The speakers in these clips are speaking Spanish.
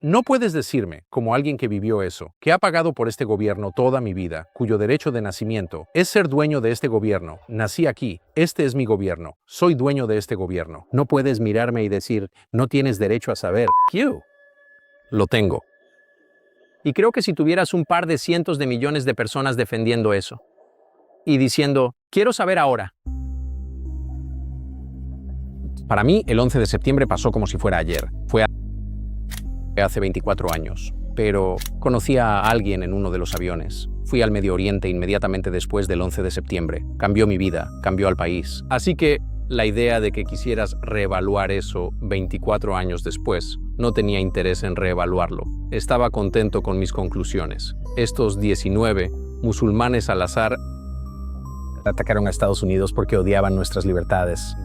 No puedes decirme, como alguien que vivió eso, que ha pagado por este gobierno toda mi vida, cuyo derecho de nacimiento es ser dueño de este gobierno. Nací aquí, este es mi gobierno, soy dueño de este gobierno. No puedes mirarme y decir, no tienes derecho a saber. You. Lo tengo. Y creo que si tuvieras un par de cientos de millones de personas defendiendo eso y diciendo, quiero saber ahora. Para mí, el 11 de septiembre pasó como si fuera ayer. Fue hace 24 años, pero conocí a alguien en uno de los aviones. Fui al Medio Oriente inmediatamente después del 11 de septiembre. Cambió mi vida, cambió al país. Así que la idea de que quisieras reevaluar eso 24 años después, no tenía interés en reevaluarlo. Estaba contento con mis conclusiones. Estos 19 musulmanes al azar atacaron a Estados Unidos porque odiaban nuestras libertades.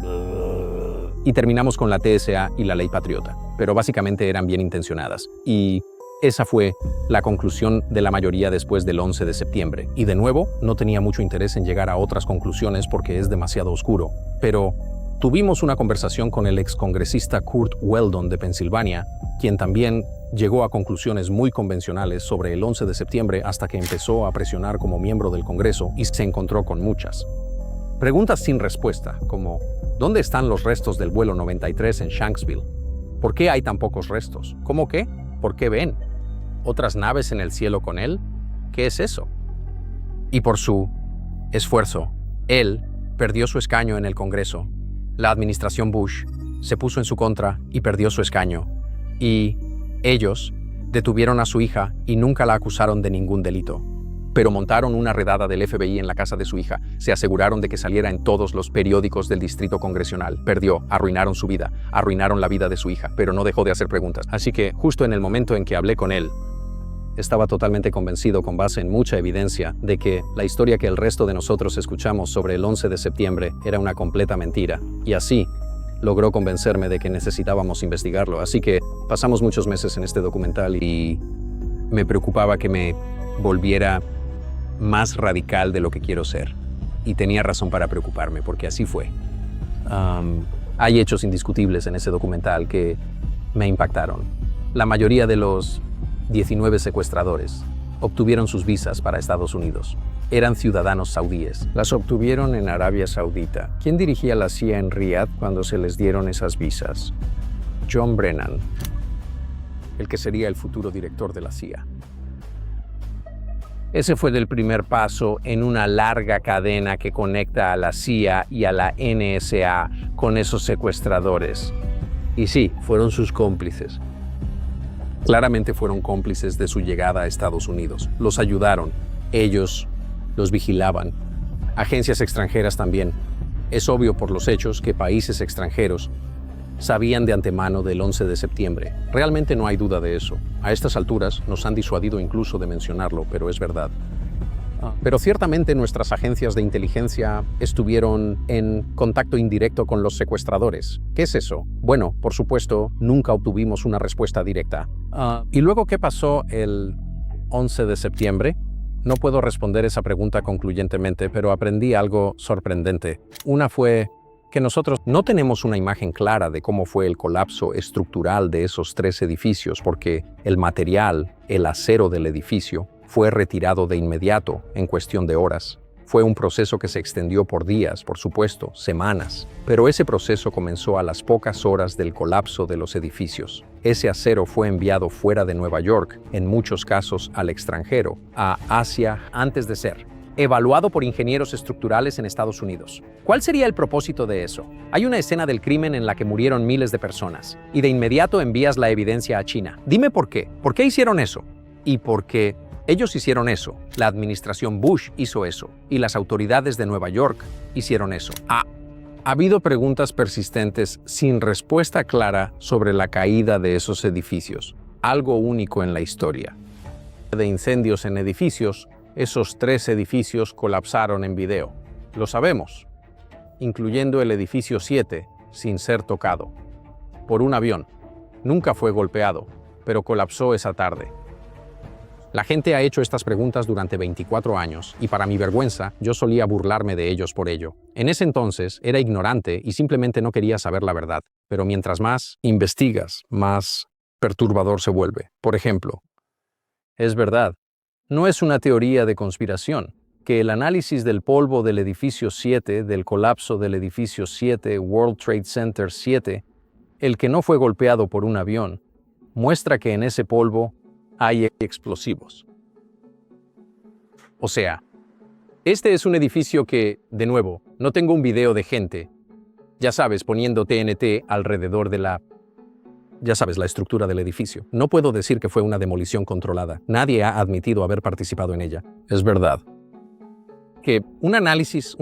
Y terminamos con la TSA y la ley patriota, pero básicamente eran bien intencionadas. Y esa fue la conclusión de la mayoría después del 11 de septiembre. Y de nuevo, no tenía mucho interés en llegar a otras conclusiones porque es demasiado oscuro. Pero tuvimos una conversación con el excongresista Kurt Weldon de Pensilvania, quien también llegó a conclusiones muy convencionales sobre el 11 de septiembre hasta que empezó a presionar como miembro del Congreso y se encontró con muchas preguntas sin respuesta, como ¿dónde están los restos del vuelo 93 en Shanksville? ¿Por qué hay tan pocos restos? ¿Cómo qué? ¿Por qué ven? ¿Otras naves en el cielo con él? ¿Qué es eso? Y por su esfuerzo, él perdió su escaño en el Congreso. La administración Bush se puso en su contra y perdió su escaño. Y ellos detuvieron a su hija y nunca la acusaron de ningún delito. Pero montaron una redada del FBI en la casa de su hija. Se aseguraron de que saliera en todos los periódicos del distrito congresional. Perdió, arruinaron su vida, arruinaron la vida de su hija, pero no dejó de hacer preguntas. Así que, justo en el momento en que hablé con él, estaba totalmente convencido, con base en mucha evidencia, de que la historia que el resto de nosotros escuchamos sobre el 11 de septiembre era una completa mentira. Y así, logró convencerme de que necesitábamos investigarlo. Así que pasamos muchos meses en este documental y me preocupaba que me volviera más radical de lo que quiero ser. Y tenía razón para preocuparme, porque así fue. Hay hechos indiscutibles en ese documental que me impactaron. La mayoría de los 19 secuestradores obtuvieron sus visas para Estados Unidos. Eran ciudadanos saudíes. Las obtuvieron en Arabia Saudita. ¿Quién dirigía la CIA en Riad cuando se les dieron esas visas? John Brennan, el que sería el futuro director de la CIA. Ese fue el primer paso en una larga cadena que conecta a la CIA y a la NSA con esos secuestradores. Y sí, fueron sus cómplices. Claramente fueron cómplices de su llegada a Estados Unidos. Los ayudaron. Ellos los vigilaban. Agencias extranjeras también. Es obvio por los hechos que países extranjeros sabían de antemano del 11 de septiembre. Realmente no hay duda de eso. A estas alturas nos han disuadido incluso de mencionarlo, pero es verdad. Pero ciertamente nuestras agencias de inteligencia estuvieron en contacto indirecto con los secuestradores. ¿Qué es eso? Bueno, por supuesto, nunca obtuvimos una respuesta directa. ¿Y luego qué pasó el 11 de septiembre? No puedo responder esa pregunta concluyentemente, pero aprendí algo sorprendente. Una fue que nosotros no tenemos una imagen clara de cómo fue el colapso estructural de esos 3 edificios, porque el material, el acero del edificio, fue retirado de inmediato en cuestión de horas. Fue un proceso que se extendió por días, por supuesto, semanas, pero ese proceso comenzó a las pocas horas del colapso de los edificios. Ese acero fue enviado fuera de Nueva York, en muchos casos al extranjero, a Asia, antes de ser evaluado por ingenieros estructurales en Estados Unidos. ¿Cuál sería el propósito de eso? Hay una escena del crimen en la que murieron miles de personas, y de inmediato envías la evidencia a China. Dime por qué. ¿Por qué hicieron eso? Y porque ellos hicieron eso, la administración Bush hizo eso, y las autoridades de Nueva York hicieron eso. Ha habido preguntas persistentes sin respuesta clara sobre la caída de esos edificios, algo único en la historia. De incendios en edificios, esos 3 edificios colapsaron en video. Lo sabemos, incluyendo el edificio 7, sin ser tocado por un avión. Nunca fue golpeado, pero colapsó esa tarde. La gente ha hecho estas preguntas durante 24 años y para mi vergüenza, yo solía burlarme de ellos por ello. En ese entonces era ignorante y simplemente no quería saber la verdad. Pero mientras más investigas, más perturbador se vuelve. Por ejemplo, es verdad, no es una teoría de conspiración, que el análisis del polvo del edificio 7, del colapso del edificio 7, World Trade Center 7, el que no fue golpeado por un avión, muestra que en ese polvo hay explosivos. O sea, este es un edificio que, de nuevo, no tengo un video de gente, ya sabes, poniendo TNT alrededor de la estructura del edificio. No puedo decir que fue una demolición controlada. Nadie ha admitido haber participado en ella. Es verdad que un análisis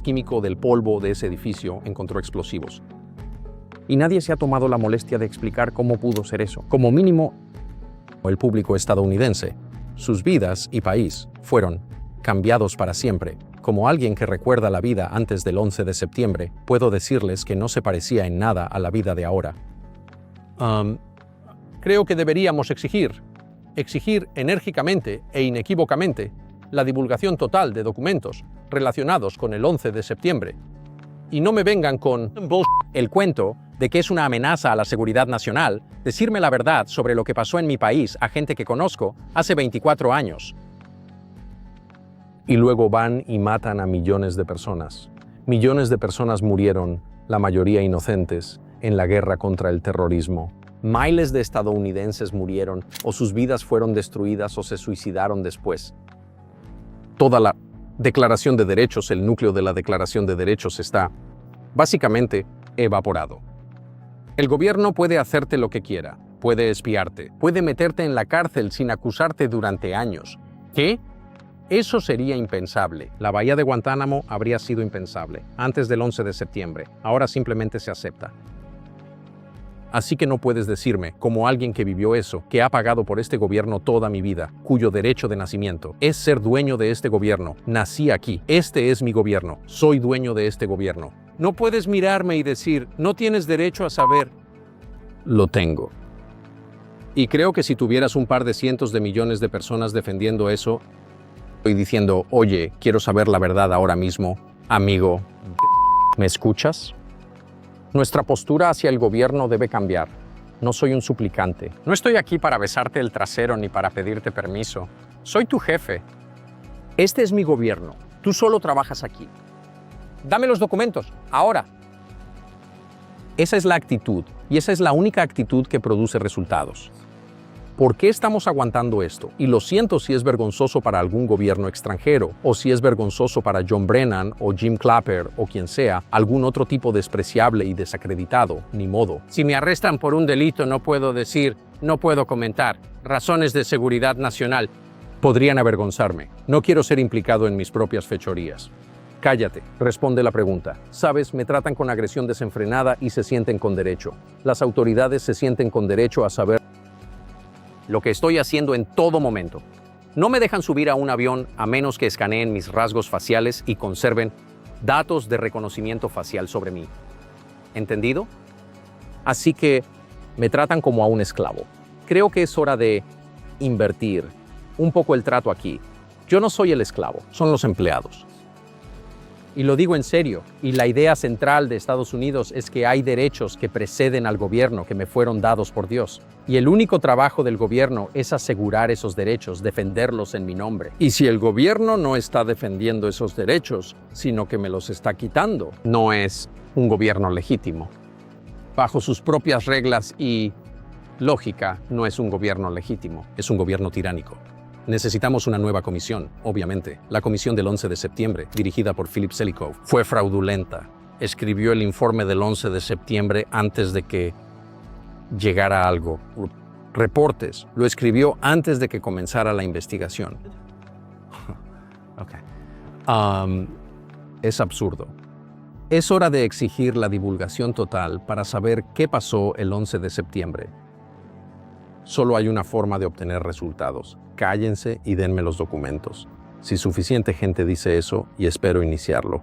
químico del polvo de ese edificio encontró explosivos. Y nadie se ha tomado la molestia de explicar cómo pudo ser eso. Como mínimo, el público estadounidense, sus vidas y país fueron cambiados para siempre. Como alguien que recuerda la vida antes del 11 de septiembre, puedo decirles que no se parecía en nada a la vida de ahora. Creo que deberíamos exigir enérgicamente e inequívocamente la divulgación total de documentos relacionados con el 11 de septiembre. Y no me vengan con el cuento de que es una amenaza a la seguridad nacional, decirme la verdad sobre lo que pasó en mi país a gente que conozco hace 24 años. Y luego van y matan a millones de personas. Millones de personas murieron, la mayoría inocentes, en la guerra contra el terrorismo. Miles de estadounidenses murieron, o sus vidas fueron destruidas o se suicidaron después. Toda la Declaración de Derechos, el núcleo de la Declaración de Derechos está, básicamente, evaporado. El gobierno puede hacerte lo que quiera, puede espiarte, puede meterte en la cárcel sin acusarte durante años. ¿Qué? Eso sería impensable. La bahía de Guantánamo habría sido impensable antes del 11 de septiembre. Ahora simplemente se acepta. Así que no puedes decirme, como alguien que vivió eso, que ha pagado por este gobierno toda mi vida, cuyo derecho de nacimiento es ser dueño de este gobierno. Nací aquí. Este es mi gobierno. Soy dueño de este gobierno. No puedes mirarme y decir, no tienes derecho a saber. Lo tengo. Y creo que si tuvieras un par de cientos de millones de personas defendiendo eso, estoy diciendo, oye, quiero saber la verdad ahora mismo, amigo, ¿me escuchas? Nuestra postura hacia el gobierno debe cambiar. No soy un suplicante. No estoy aquí para besarte el trasero ni para pedirte permiso. Soy tu jefe. Este es mi gobierno. Tú solo trabajas aquí. Dame los documentos, ahora. Esa es la actitud, y esa es la única actitud que produce resultados. ¿Por qué estamos aguantando esto? Y lo siento si es vergonzoso para algún gobierno extranjero, o si es vergonzoso para John Brennan o Jim Clapper o quien sea, algún otro tipo despreciable y desacreditado, ni modo. Si me arrestan por un delito no puedo decir, no puedo comentar, razones de seguridad nacional. Podrían avergonzarme. No quiero ser implicado en mis propias fechorías. Cállate, responde la pregunta. Sabes, me tratan con agresión desenfrenada y se sienten con derecho. Las autoridades se sienten con derecho a saber lo que estoy haciendo en todo momento. No me dejan subir a un avión a menos que escaneen mis rasgos faciales y conserven datos de reconocimiento facial sobre mí. ¿Entendido? Así que me tratan como a un esclavo. Creo que es hora de invertir un poco el trato aquí. Yo no soy el esclavo, son los empleados. Y lo digo en serio, y la idea central de Estados Unidos es que hay derechos que preceden al gobierno, que me fueron dados por Dios. Y el único trabajo del gobierno es asegurar esos derechos, defenderlos en mi nombre. Y si el gobierno no está defendiendo esos derechos, sino que me los está quitando, no es un gobierno legítimo. Bajo sus propias reglas y lógica, no es un gobierno legítimo, es un gobierno tiránico. Necesitamos una nueva comisión, obviamente. La comisión del 11 de septiembre, dirigida por Philip Zelikow, fue fraudulenta. Escribió el informe del 11 de septiembre antes de que llegara algo. Reportes. Lo escribió antes de que comenzara la investigación. Es absurdo. Es hora de exigir la divulgación total para saber qué pasó el 11 de septiembre. Solo hay una forma de obtener resultados. Cállense y denme los documentos. Si suficiente gente dice eso, y espero iniciarlo.